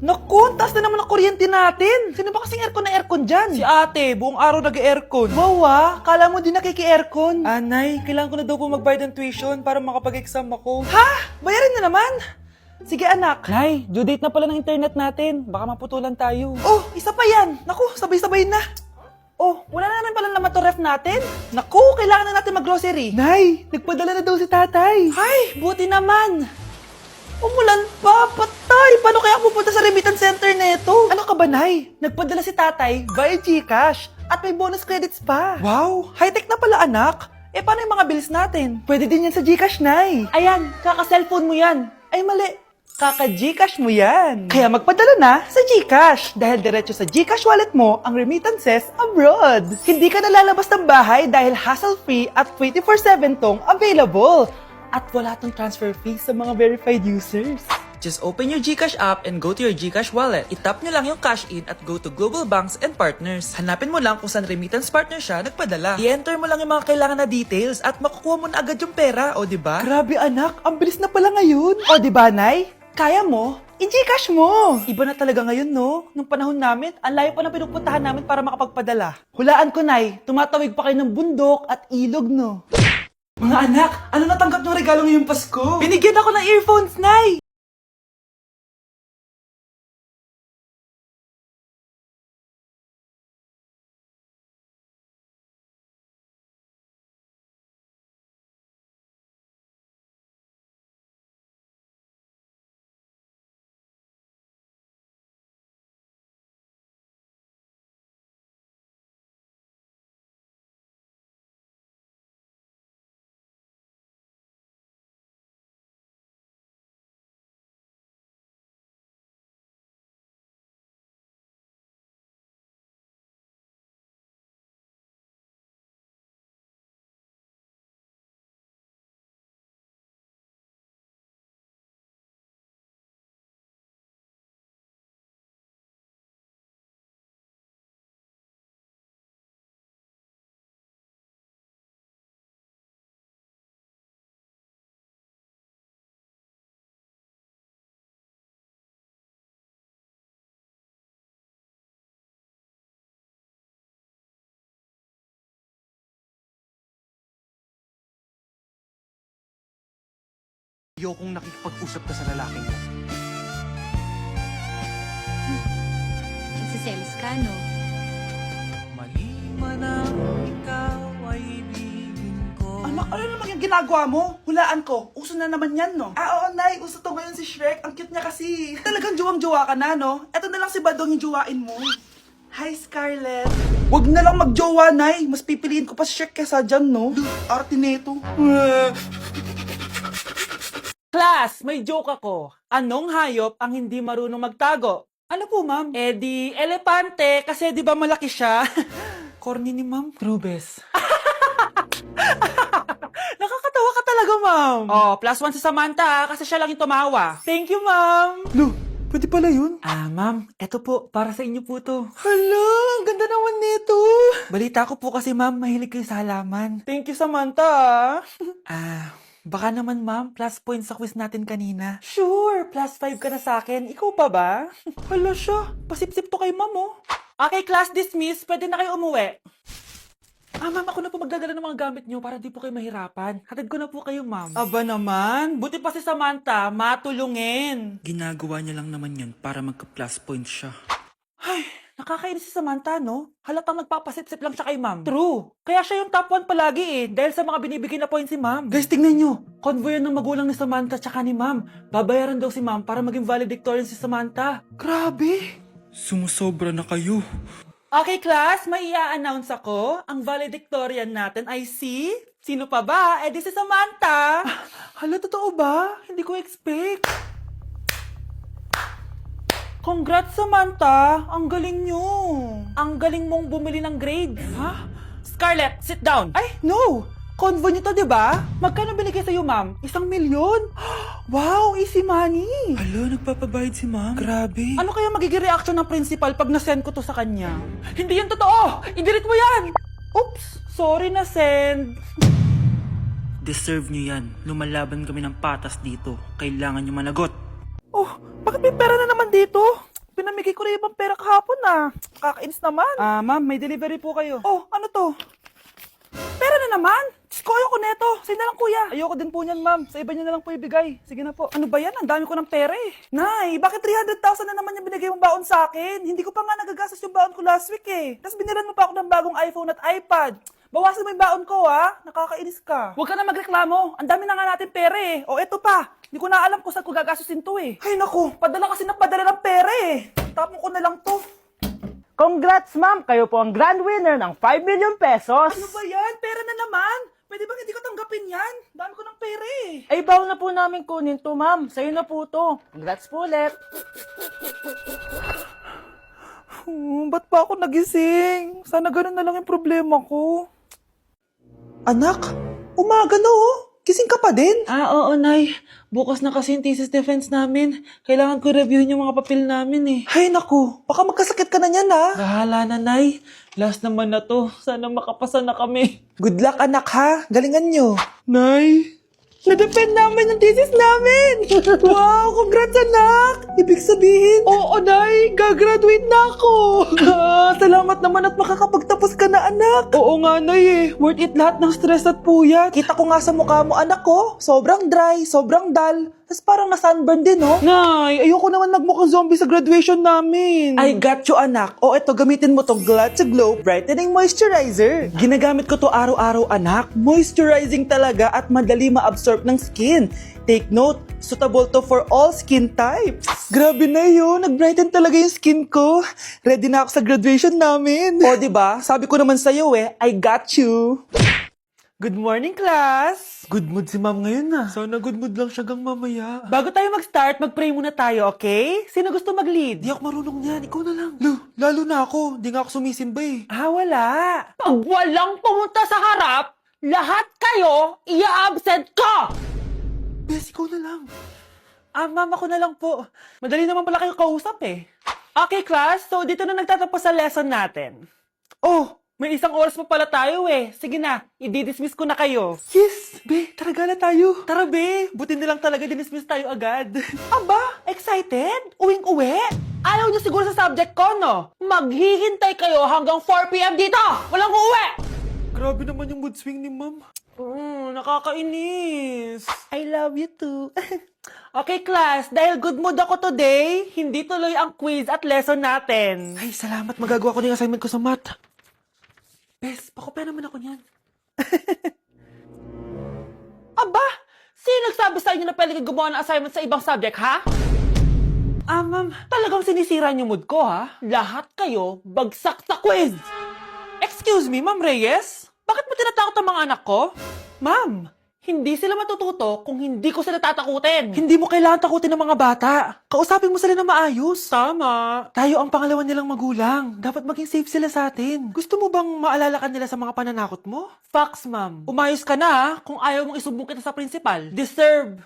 Naku, taas na naman ang kuryente natin. Sino ba kasing aircon dyan? Si ate, buong araw nag-aircon. Wow kala mo di nakiki-aircon. Anay, kailangan ko na daw po magbayad ng tuition para makapag-exam ako. Ha? Bayarin na naman? Sige anak. Nay, due date na pala ng internet natin. Baka maputulan tayo. Oh, isa pa yan. Naku, sabay-sabay na. Oh, wala na naman pala naman to ref natin. Naku, kailangan na natin mag-grocery. Nay, nagpadala na daw si tatay. Ay, buti naman. Umulan pa, patay! Paano kaya pupunta sa remittance center neto? Ano ka ba, Nay? Nagpadala si tatay via GCash at may bonus credits pa. Wow, high-tech na pala anak. Eh, paano yung mga bills natin? Pwede din yan sa GCash, Nay. Ayan, kaka-cellphone mo yan. Ay, mali. Kaka-GCash mo yan. Kaya magpadala na sa GCash dahil diretso sa GCash wallet mo ang remittances abroad. Hindi ka nalalabas ng bahay dahil hassle-free at 24/7 tong available. At wala tong transfer fee sa mga verified users. Just open your GCash app and go to your GCash wallet. Itap nyo lang yung cash in at go to global banks and partners. Hanapin mo lang kung saan remittance partner siya nagpadala. I-enter mo lang yung mga kailangan na details at makukuha mo na agad yung pera, o diba? Grabe anak, ang bilis na pala ngayon. O diba, Nay? Kaya mo? I-GCash mo! Iba na talaga ngayon, no? Nung panahon namin, ang layo pa ng pinupuntahan namin para makapagpadala. Hulaan ko, Nay, tumatawid pa kayo ng bundok at ilog, no? Mga anak, ano natanggap ng regalo ngayong Pasko? Binigyan ako ng earphones, Nay! Ayokong nakikipag-usap ka sa lalaking mo. Nagsiselos ka, no? Mali man ang ikaw ay ibigin ko. Anak, ano naman yung ginagawa mo? Hulaan ko, uso na naman yan, no? Oo, Nay, uso to ngayon si Shrek. Ang cute niya kasi. Talagang juwang-juwa ka na, no? Eto na lang si Badong yung juwain mo. Hi, Scarlett. Wag na lang magjowa, Nay. Mas pipiliin ko pa si Shrek kesa dyan, no? Arte neto. Class, may joke ako. Anong hayop ang hindi marunong magtago? Ano po, ma'am? Eh di, elepante, kasi di ba malaki siya? Corny ni ma'am. Trubes. Nakakatawa ka talaga, ma'am. Oh, +1 si Samantha, kasi siya lang yung tumawa. Thank you, ma'am. Lo, pwede pala yun? Ma'am, eto po, para sa inyo po to. Hala, ang ganda naman nito. Balita ko po kasi, ma'am, mahilig kayo sa halaman. Thank you, Samantha. Baka naman, ma'am, plus points sa quiz natin kanina. Sure, +5 ka na sa akin. Ikaw pa ba? Hala siya, pasip-sip to kay ma'am, oh. Okay, class dismiss. Pwede na kayo umuwi. Ma'am, ako na po magdadala ng mga gamit nyo para di po kayo mahirapan. Hatid ko na po kayo, ma'am. Aba naman, buti pa si Samantha, matulungin. Ginagawa niya lang naman yan para magka-plus points siya. Ay, nakakainis si Samantha, no? Halatang nagpapasip-sip lang siya kay ma'am. True. Kaya siya yung top 1 palagi eh, dahil sa mga binibigay na points si ma'am. Guys, tingnan nyo. Convoy yan ng magulang ni Samantha tsaka ni ma'am. Babayaran daw si ma'am para maging valedictorian si Samantha. Grabe. Sumusobra na kayo. Okay, class, may i-announce ako. Ang valedictorian natin ay si... Sino pa ba? Eh, di si Samantha. Hala, totoo ba? Hindi ko expect. Congrats, Samantha! Ang galing nyo! Ang galing mong bumili ng grades. Ha? Scarlett, sit down! Ay, no! Convo nyo to, diba? Magkano binigay sa'yo, ma'am? 1,000,000? Wow, easy money! Hala, nagpapabayad si ma'am. Grabe. Ano kaya magiging reaction ng principal pag nasend ko to sa kanya? Hindi yan totoo! I-delete mo yan! Oops! Sorry na send. Deserve niyo yan. Lumalaban kami ng patas dito. Kailangan niyo managot. Oh, bakit may pera na naman dito? Pinamigay ko na ibang pera kahapon Kakainis naman. Ma'am, may delivery po kayo. Oh, ano to? Pera na naman? Diyos ko, ayoko neto. Sa'yo na lang, kuya. Ayoko din po niyan, ma'am. Sa iba niyo na lang po ibigay. Sige na po. Ano ba yan? Ang dami ko ng pera eh. Nay, bakit 300,000 na naman yung binigay mong baon sa akin? Hindi ko pa nga nagagastos yung baon ko last week eh. Tapos binilan mo pa ako ng bagong iPhone at iPad. Bawasan mo yung baon ko, ha? Nakakainis ka. Huwag ka na magreklamo. Ang dami na nga natin pera eh. O eto pa. Hindi ko na alam kung saan ko gagastusin to eh. Ay naku, padala kasi ng padala ng pera eh. Tapon ko na lang to. Congrats, ma'am! Kayo po ang grand winner ng 5 million pesos! Ano ba yan? Pera na naman. Pwede bang hindi ko tanggapin yan? Dami ko ng pera eh. Ay, bawal na po namin kunin to, ma'am. Sa'yo na po to. Congrats po ulit. Ba't pa ako nagising? Sana ganun na lang yung problema ko. Anak, umaga na oh. Gising ka pa din? Oo, Nay. Bukas na kasi yung thesis defense namin. Kailangan ko reviewin yung mga papel namin eh. Ay naku, baka magkasakit ka na niyan Bahala na, Nay. Last naman na to. Sana makapasa na kami. Good luck anak ha, galingan nyo. Nay, Na-defend namin yung thesis namin! Wow, congrats anak! Ibig sabihin, oo Nay, gagraduate na ako! Salamat naman at makakapagtapos ka na anak! Oo nga Nay eh, worth it lahat ng stress at puyat. Kita ko nga sa mukha mo anak ko, sobrang dry, sobrang dull, tas parang na-sunburn din oh. Nay, ayoko naman magmukhang zombie sa graduation namin. I got you anak. O eto, gamitin mo tong Glad to Glow Brightening Moisturizer. Ginagamit ko to araw-araw anak. Moisturizing talaga at madali ma-absorb ng skin. Take note, suitable to for all skin types. Grabe na yun, nag-brighten talaga yung skin ko. Ready na ako sa graduation namin. O diba, sabi ko naman sa'yo I got you. Good morning, class! Good mood si ma'am ngayon Sana good mood lang siya gang mamaya. Bago tayo mag-start, mag-pray muna tayo, okay? Sino gusto mag-lead? Di ako marunong niyan, ikaw na lang. Lalo na ako, di nga ako sumisimba wala. pag walang pumunta sa harap, lahat kayo i-absent ko! Bes, ikaw na lang. Ma'am, ako na lang po. Madali naman pala kayo kausap Okay, class. So, dito na nagtatapos sa lesson natin. Oh, may isang oras pa pala tayo Sige na, i-dismiss ko na kayo. Yes, be, tara gala tayo. Tara, be. Buti nilang talaga dinismiss tayo agad. Aba, excited? Uwing-uwi? Ayaw niyo siguro sa subject ko, no? Maghihintay kayo hanggang 4 p.m. dito! Walang uuwi! Grabe naman yung mood swing ni ma'am. Nakakainis. I love you too. Okay, class. Dahil good mood ako today, hindi tuloy ang quiz at lesson natin. Ay, salamat. Magagawa ko na yung assignment ko sa math. Bes, pakopya naman ako niyan. Aba! Sino nagsabi sa inyo na pwede kayo gumawa ng assignment sa ibang subject, ha? Ma'am. Talagang sinisira niyo mood ko, ha? Lahat kayo bagsak sa quiz! Excuse me, Ma'am Reyes? Bakit mo tinatakot ang mga anak ko? Ma'am, hindi sila matututo kung hindi ko sila tatakutin. Hindi mo kailangan takutin ng mga bata. Kausapin mo sila na maayos. Tama. Tayo ang pangalawa nilang magulang. Dapat maging safe sila sa atin. Gusto mo bang maalala ka nila sa mga pananakot mo? Facts, ma'am. Umayos ka na kung ayaw mong isumbong kita sa principal. Deserve.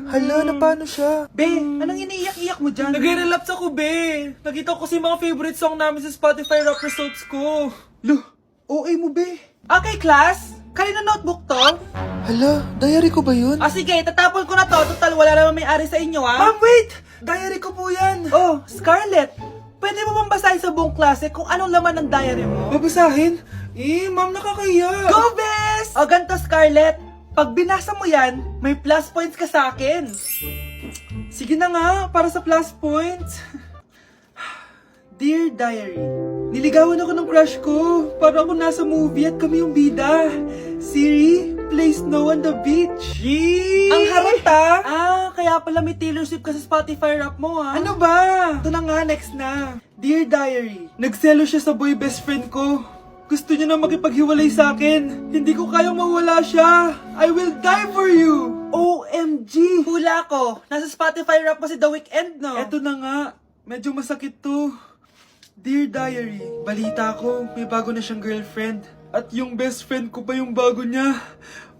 Hala, na paano siya? Be, anong iniiyak-iyak mo dyan? Nagre-relapse ako, be. Nakita ko kasi mga favorite song namin sa Spotify rap results ko. OA mo, be. Okay, class. Kanina notebook to? Hala, diary ko ba yun? Sige, tatapon ko na to. Total, wala naman may-ari sa inyo, Ma'am, wait! Diary ko po yan. Oh, Scarlett. Pwede mo bang basahin sa buong klase kung anong laman ng diary mo? Babasahin? Ma'am, nakakahiya. Go, Bes! O, ganito, Scarlett. Pag binasa mo yan, may plus points ka sa akin. Sige na nga, para sa plus points. Dear Diary, niligawan ako ng crush ko. Para ako nasa movie at kami yung bida. Siri, play Snow on the Beach. Yee! Ang harap kaya pala may Taylor Swift ka sa Spotify rap mo Ano ba? Ito na nga, next na. Dear Diary, nagselo siya sa boy best friend ko. Gusto niya na makipaghiwalay sa akin. Hindi ko kayang mawala siya. I will die for you. OMG! Hula ko. Nasa Spotify rap mo si The Weeknd, no? Eto na nga. Medyo masakit to. Dear Diary, balita ko, may bago na siyang girlfriend. At yung best friend ko pa yung bago niya.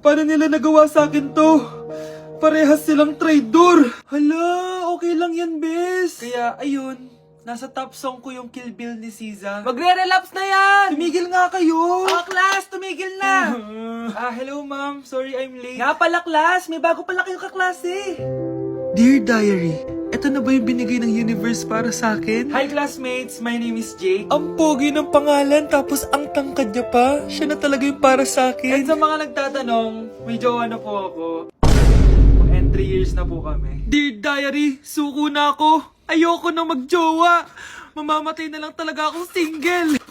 Paano nila nagawa sa akin to? Parehas silang traitor. Hala, okay lang yan, bes. Kaya, ayun, nasa top song ko yung Kill Bill ni SZA. Magre-relapse na yan! Tumigil nga kayo! Class, tumigil na! Hello ma'am, sorry I'm late. Nga pala, class, may bago pala kayong kaklase. Dear Diary, Ito na ba yung binigay ng universe para sa akin? Hi classmates, my name is Jake. Ang pogi ng pangalan tapos ang tangkad niya pa. Siya na talaga yung para sa akin. At sa mga nagtatanong, may jowa na po ako. And 3 years na po kami. Dear Diary, suko na ako. Ayoko na magjowa. Mamamatay na lang talaga akong single.